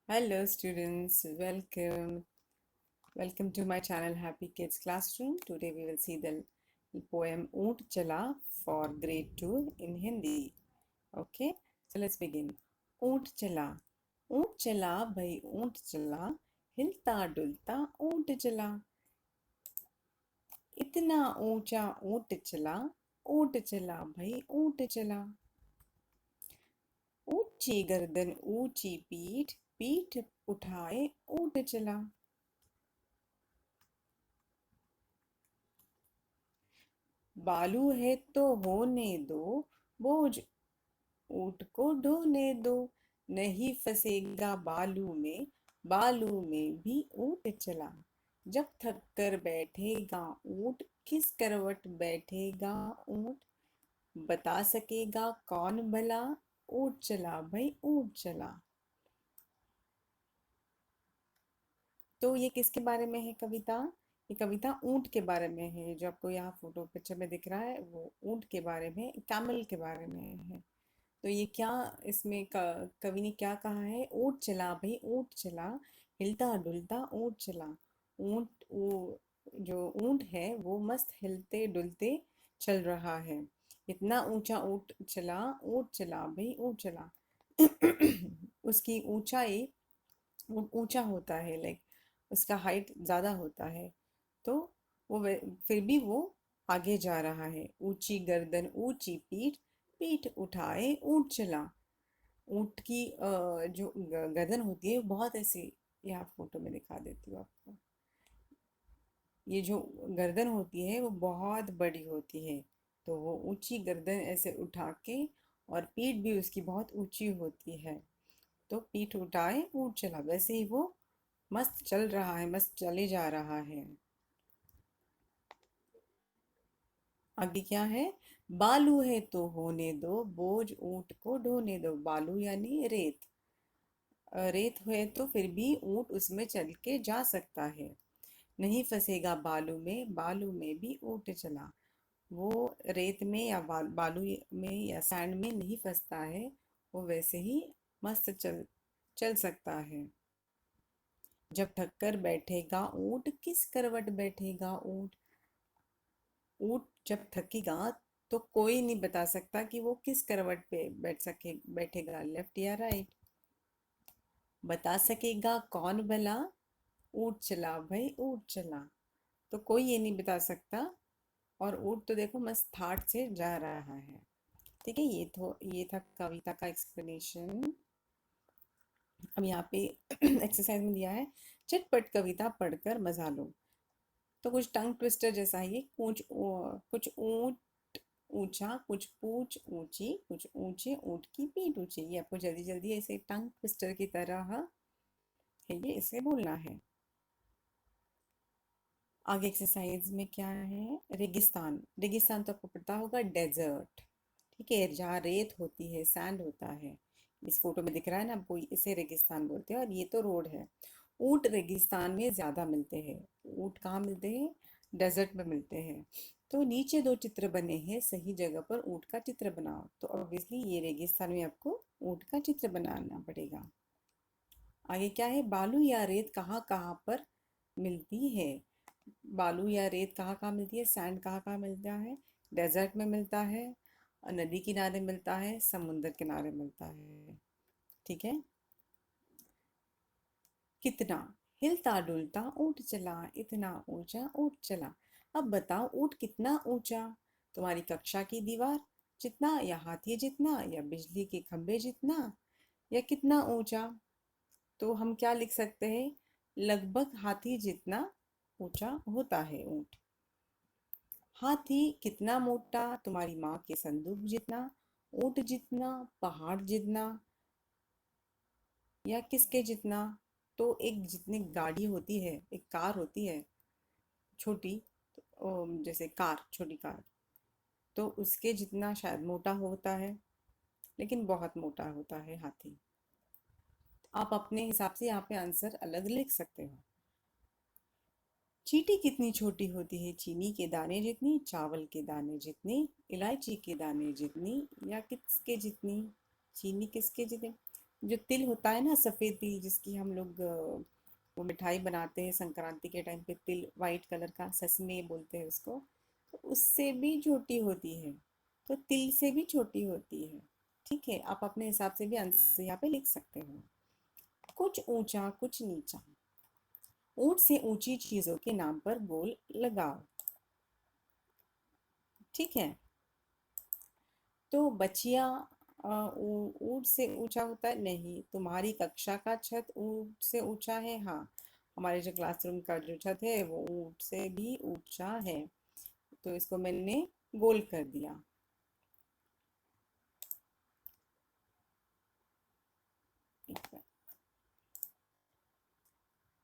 Hello students, welcome to my channel Happy Kids Classroom. Today we will see the poem Oont Chala for grade 2 in Hindi. Okay, so let's begin. ऊंट चला भाई ऊंट चला हिलता डुलता ऊंट चला इतना ऊंचा ऊंट चला भाई ऊंट चला ऊंची गर्दन ऊंची पीठ पीठ उठाए ऊंट चला बालू है तो होने दो बोझ ऊंट को ढोने दो नहीं फंसेगा बालू में भी ऊंट चला जब थक कर बैठेगा ऊंट किस करवट बैठेगा ऊंट बता सकेगा कौन भला ऊंट चला भाई ऊंट चला। तो ये किसके बारे में है कविता? ये कविता ऊंट के बारे में है। जो आपको यहाँ फोटो पिक्चर में दिख रहा है वो ऊंट के बारे में, कैमल के बारे में है। तो ये क्या, इसमें कवि ने क्या कहा है? ऊंट चला भाई ऊंट चला, हिलता डुलता ऊंट चला। ऊंट वो जो ऊंट है वो मस्त हिलते डुलते चल रहा है। इतना ऊंचा ऊंट चला भाई ऊंट चला। उसकी ऊंचाई ऊंचा होता है, लाइक उसका हाइट ज़्यादा होता है। तो फिर भी वो आगे जा रहा है। ऊंची गर्दन ऊंची पीठ पीठ उठाए ऊंट चला। ऊंट की जो गर्दन होती है वो बहुत ऐसी, यहाँ फोटो में दिखा देती हूँ आपको। ये जो गर्दन होती है वो बहुत बड़ी होती है। तो वो ऊंची गर्दन ऐसे उठा के, और पीठ भी उसकी बहुत ऊंची होती है। तो पीठ उठाए ऊंट चला, वैसे ही वो मस्त चल रहा है, मस्त चले जा रहा है। आगे क्या है? बालू है तो होने दो बोझ ऊंट को ढोने दो। बालू यानी रेत। रेत है तो फिर भी ऊंट उसमें चल के जा सकता है। नहीं फंसेगा बालू में भी ऊंट चला। वो रेत में या बालू में या सैंड में नहीं फंसता है। वो वैसे ही मस्त चल चल सकता है। जब थक कर बैठेगा ऊंट किस करवट बैठेगा ऊंट। ऊंट जब थकेगा तो कोई नहीं बता सकता कि वो किस करवट पे बैठेगा, लेफ्ट या राइट। बता सकेगा कौन भला ऊंट चला भाई ऊंट चला। तो कोई ये नहीं बता सकता। और ऊंट तो देखो मस्त ठाट से जा रहा है। ठीक है, ये था कविता का एक्सप्लेनेशन। अब यहाँ पे एक्सरसाइज में दिया है, चटपट कविता पढ़कर मजा लो। तो कुछ टंग ट्विस्टर जैसा है ये। कुछ ऊंट ऊंचा, कुछ पूंछ ऊंची, कुछ ऊंचे ऊंट की पीठ ऊंची। ये आपको जल्दी जल्दी ऐसे टंग ट्विस्टर की तरह है ये, इसे बोलना है। आगे एक्सरसाइज में क्या है? रेगिस्तान। रेगिस्तान तो आपको पता होगा, डेजर्ट। ठीक है, जहाँ रेत होती है, सैंड होता है। इस फोटो में दिख रहा है ना आपको, इसे रेगिस्तान बोलते हैं। और ये तो रोड है। ऊंट रेगिस्तान में ज़्यादा मिलते हैं। ऊंट कहाँ मिलते हैं? डेजर्ट में मिलते हैं। तो नीचे दो चित्र बने हैं, सही जगह पर ऊंट का चित्र बनाओ। तो ऑब्वियसली ये रेगिस्तान में आपको ऊंट का चित्र बनाना पड़ेगा। आगे क्या है? बालू या रेत कहाँ कहाँ पर मिलती है? बालू या रेत कहाँ कहाँ मिलती है? सैंड कहाँ कहाँ मिलता है? डेजर्ट में मिलता है, और नदी किनारे मिलता है, समुद्र किनारे मिलता है। ठीक है। कितना? हिलता डुलता ऊंट चला, इतना ऊंचा ऊंट चला। अब बताओ ऊंट कितना ऊंचा? तुम्हारी कक्षा की दीवार जितना, या हाथी जितना, या बिजली के खंभे जितना, या कितना ऊंचा? तो हम क्या लिख सकते हैं? लगभग हाथी जितना ऊंचा होता है ऊंट। हाथी कितना मोटा? तुम्हारी माँ के संदूक जितना, ऊंट जितना, पहाड़ जितना, या किसके जितना? तो एक जितनी गाड़ी होती है, एक कार होती है छोटी, जैसे कार, छोटी कार, तो उसके जितना शायद मोटा होता है, लेकिन बहुत मोटा होता है हाथी। आप अपने हिसाब से यहाँ पे आंसर अलग लिख सकते हो। चींटी कितनी छोटी होती है? चीनी के दाने जितनी, चावल के दाने जितनी, इलायची के दाने जितनी, या किसके जितनी? चीनी किसके जितनी? जो तिल होता है ना, सफेद तिल, जिसकी हम लोग वो मिठाई बनाते हैं संक्रांति के टाइम पे, तिल वाइट कलर का, ससमे बोलते हैं उसको, तो उससे भी छोटी होती है। तो तिल से भी छोटी होती है। ठीक है, आप अपने हिसाब से भी आंसर यहाँ पे लिख सकते हो। कुछ ऊंचा कुछ नीचा, ऊंट से ऊंची चीजों के नाम पर गोल लगाओ। ठीक है, तो बचिया ऊंट से ऊंचा होता है नहीं। तुम्हारी कक्षा का छत ऊंट से ऊंचा है, हाँ। हमारे जो क्लासरूम का जो छत है वो ऊंट से भी ऊंचा है। तो इसको मैंने गोल कर दिया।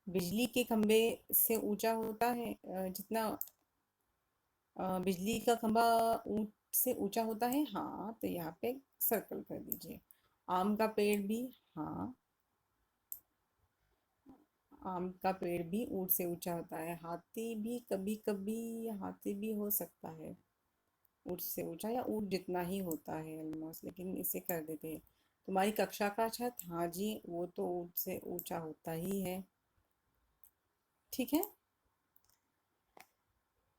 बिजली के खंबे से ऊंचा होता है जितना बिजली का खंभा ऊंट से ऊंचा होता है, हाँ। तो यहाँ पे सर्कल कर दीजिए। आम का पेड़ भी, हाँ, आम का पेड़ भी ऊंट से ऊंचा होता है। हाथी भी कभी कभी, हाथी भी हो सकता है ऊंट से ऊंचा, या ऊंट जितना ही होता है ऑलमोस्ट, लेकिन इसे कर देते हैं। तुम्हारी कक्षा का छत, हाँ जी, वो तो ऊंट से ऊंचा होता ही है। ठीक है,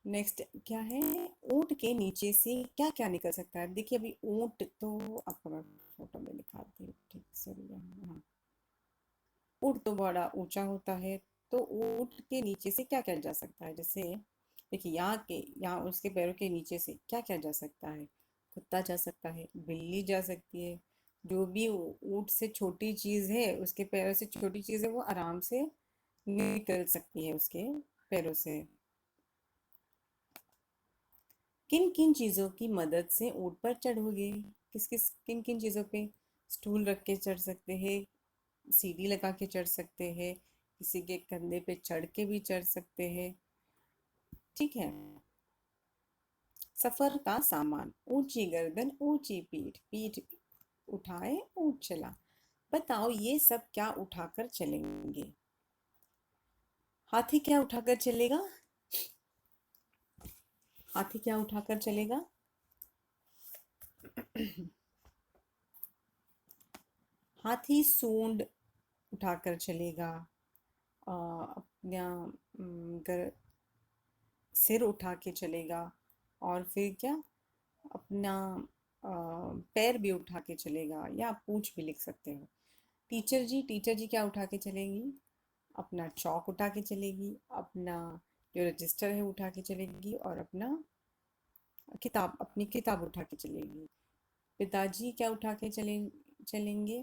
नेक्स्ट क्या है? ऊंट के नीचे से क्या क्या निकल सकता है? देखिए, अभी ऊंट तो आपको मैं फोटो में दिखाती हूँ, ठीक से, हाँ। ऊंट तो बड़ा ऊंचा होता है, तो ऊंट के नीचे से क्या क्या जा सकता है? जैसे देखिए, यहाँ उसके पैरों के नीचे से क्या क्या जा सकता है? कुत्ता जा सकता है, बिल्ली जा सकती है। जो भी ऊंट से छोटी चीज है, उसके पैरों से छोटी चीज है, वो आराम से निकल सकती है उसके पैरों से। किन किन चीजों की मदद से ऊंट पर चढ़ोगे? किन किन चीजों पे? स्टूल रख के चढ़ सकते हैं, सीढ़ी लगा के चढ़ सकते हैं, किसी के कंधे पे चढ़ के भी चढ़ सकते हैं। ठीक है, सफर का सामान, ऊंची गर्दन ऊंची पीठ, पीठ उठाए ऊंट चला। बताओ ये सब क्या उठाकर चलेंगे? हाथी क्या उठाकर चलेगा? हाथी क्या उठाकर चलेगा? हाथी सूंड उठाकर चलेगा। अपना सिर उठा के चलेगा। और फिर क्या? अपना पैर भी उठा के चलेगा, या आप पूंछ भी लिख सकते हो। टीचर जी क्या उठा के चलेंगी? अपना चौक उठा के चलेगी, अपना जो रजिस्टर है उठा के चलेगी, और अपना अपनी किताब उठा के चलेगी। पिताजी क्या उठा के चलेंगे?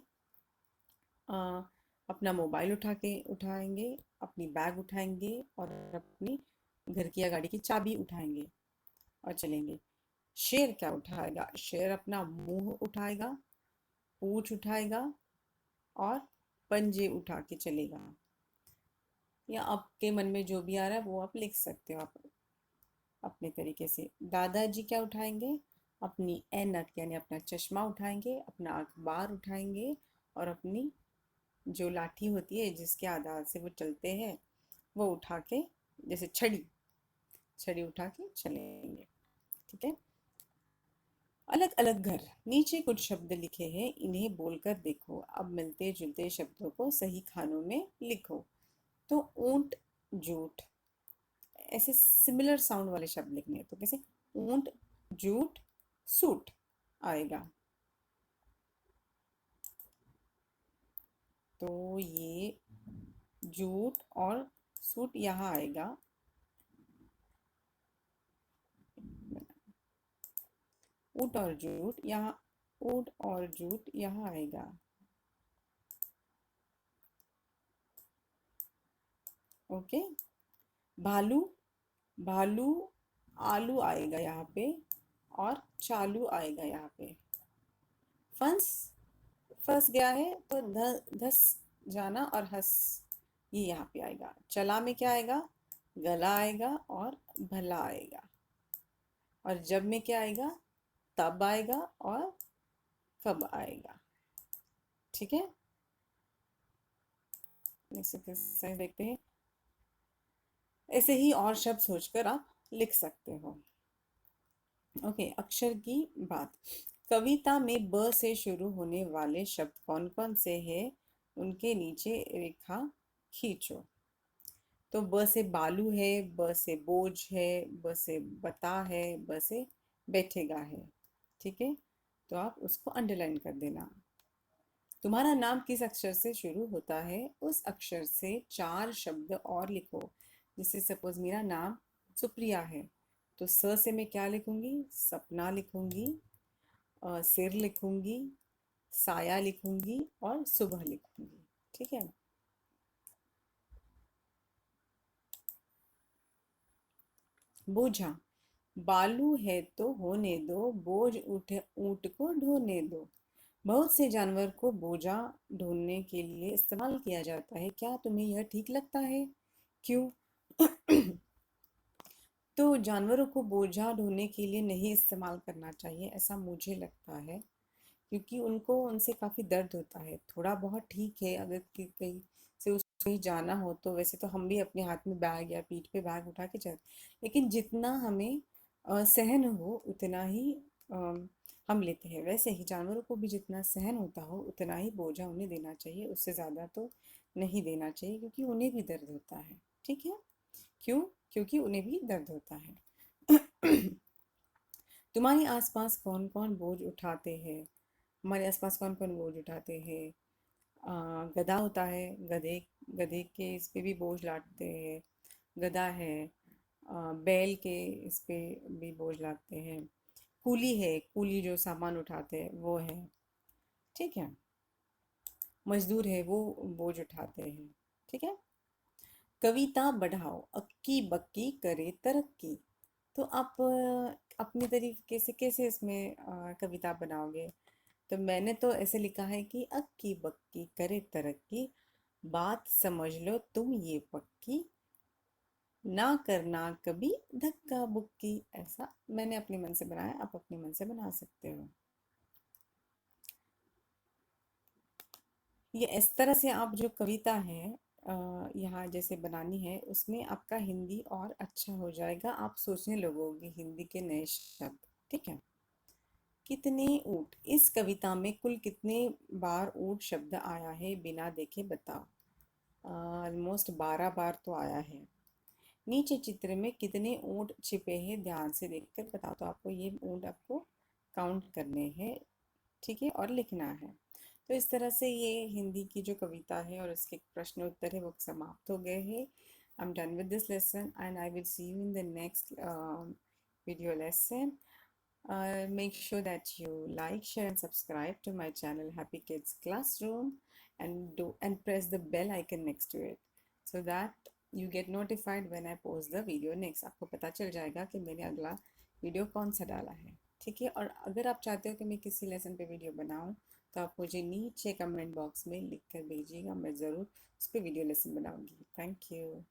अ, अपना मोबाइल उठाएंगे, अपनी बैग उठाएंगे, और अपनी घर की या गाड़ी की चाबी उठाएंगे और चलेंगे। शेर क्या उठाएगा? शेर अपना मुंह उठाएगा, पूंछ उठाएगा, और पंजे उठा के चलेगा। या आपके मन में जो भी आ रहा है वो आप लिख सकते हो, आप अपने तरीके से। दादाजी क्या उठाएंगे? अपनी ऐनक यानी अपना चश्मा उठाएंगे, अपना अखबार उठाएंगे, और अपनी जो लाठी होती है जिसके आधार से वो चलते हैं, वो उठा के, जैसे छड़ी, छड़ी उठा के चलेंगे। ठीक है, अलग अलग घर। नीचे कुछ शब्द लिखे हैं, इन्हें बोलकर देखो। अब मिलते जुलते शब्दों को सही खानों में लिखो। तो ऊंट, जूट, ऐसे सिमिलर साउंड वाले शब्द लिखने हैं। तो कैसे? ऊंट, जूट, सूट आएगा। तो ये जूट और सूट यहाँ आएगा। ऊंट और जूट यहाँ, ऊंट और जूट यहाँ आएगा। ओके। भालू, भालू, आलू आएगा यहाँ पे, और चालू आएगा यहाँ पे। फंस, फंस गया है तो धस जाना, और हंस, ये यहाँ पे आएगा। चला में क्या आएगा? गला आएगा और भला आएगा। और जब में क्या आएगा? तब आएगा और कब आएगा। ठीक है, नेक्स्ट एक्सरसाइज देखते हैं। ऐसे ही और शब्द सोचकर आप लिख सकते हो। ओके, अक्षर की बात। कविता में ब से शुरू होने वाले शब्द कौन कौन से हैं? उनके नीचे रेखा खींचो। तो ब से बालू है, ब से बोझ है, ब से बता है, ब से बैठेगा है। ठीक है, तो आप उसको अंडरलाइन कर देना। तुम्हारा नाम किस अक्षर से शुरू होता है, उस अक्षर से चार शब्द और लिखो। जैसे सपोज मेरा नाम सुप्रिया है, तो स से मैं क्या लिखूंगी? सपना लिखूंगी, सिर लिखूंगी, साया लिखूंगी और सुबह लिखूंगी। ठीक है। बोझा, बालू है तो होने दो, बोझ उठे ऊंट को ढोने दो। बहुत से जानवर को बोझा ढोने के लिए इस्तेमाल किया जाता है, क्या तुम्हें यह ठीक लगता है? क्यों? तो जानवरों को बोझा ढोने के लिए नहीं इस्तेमाल करना चाहिए, ऐसा मुझे लगता है। क्योंकि उनको उनसे काफ़ी दर्द होता है। थोड़ा बहुत ठीक है, अगर कहीं से उसको कहीं जाना हो तो वैसे तो हम भी अपने हाथ में बैग या पीठ पे बैग उठा के चलते, लेकिन जितना हमें सहन हो उतना ही अ, हम लेते हैं। वैसे ही जानवरों को भी जितना सहन होता हो उतना ही बोझा उन्हें देना चाहिए, उससे ज़्यादा तो नहीं देना चाहिए, क्योंकि उन्हें भी दर्द होता है। ठीक है। क्यों? क्योंकि उन्हें भी दर्द होता है। तुम्हारे आसपास कौन कौन बोझ उठाते हैं? हमारे आसपास कौन कौन बोझ उठाते हैं? गधा होता है, गधे गधे के इस पे भी बोझ लादते हैं। गधा है। बैल के इस पे भी बोझ लादते हैं। कूली है, कूली जो सामान उठाते हैं वो है। ठीक है। मजदूर है, वो बोझ उठाते हैं। ठीक है। कविता बढ़ाओ, अक्की बक्की करे तरक्की। तो आप अपने तरीके से कैसे इसमें कविता बनाओगे? तो मैंने तो ऐसे लिखा है कि अक्की बक्की करे तरक्की, बात समझ लो तुम ये पक्की, ना करना कभी धक्का बुक्की। ऐसा मैंने अपने मन से बनाया, आप अपने मन से बना सकते हो। ये इस तरह से आप जो कविता है यहाँ जैसे बनानी है, उसमें आपका हिंदी और अच्छा हो जाएगा, आप सोचने लगोगे हिंदी के नए शब्द। ठीक है। कितने ऊँट, इस कविता में कुल कितने बार ऊँट शब्द आया है बिना देखे बताओ। ऑलमोस्ट 12 बार तो आया है। नीचे चित्र में कितने ऊँट छिपे हैं, ध्यान से देखकर बताओ। तो आपको ये ऊँट आपको काउंट करने हैं। ठीक है, और लिखना है। तो इस तरह से ये हिंदी की जो कविता है और उसके प्रश्न उत्तर है वो समाप्त हो गए हैं। I am done with this lesson and I will see you in the next video lesson. Make sure that you like, share, and subscribe to my channel Happy Kids Classroom, and press the bell icon next to it so that you get notified when I post the video next. आपको पता चल जाएगा कि मैंने अगला video कौन सा डाला है। ठीक है। और अगर आप चाहते हो कि मैं किसी लेसन पे वीडियो बनाऊं, तो आप मुझे नीचे कमेंट बॉक्स में लिख कर भेजिएगा, मैं ज़रूर उस पर वीडियो लेसन बनाऊंगी। Thank you.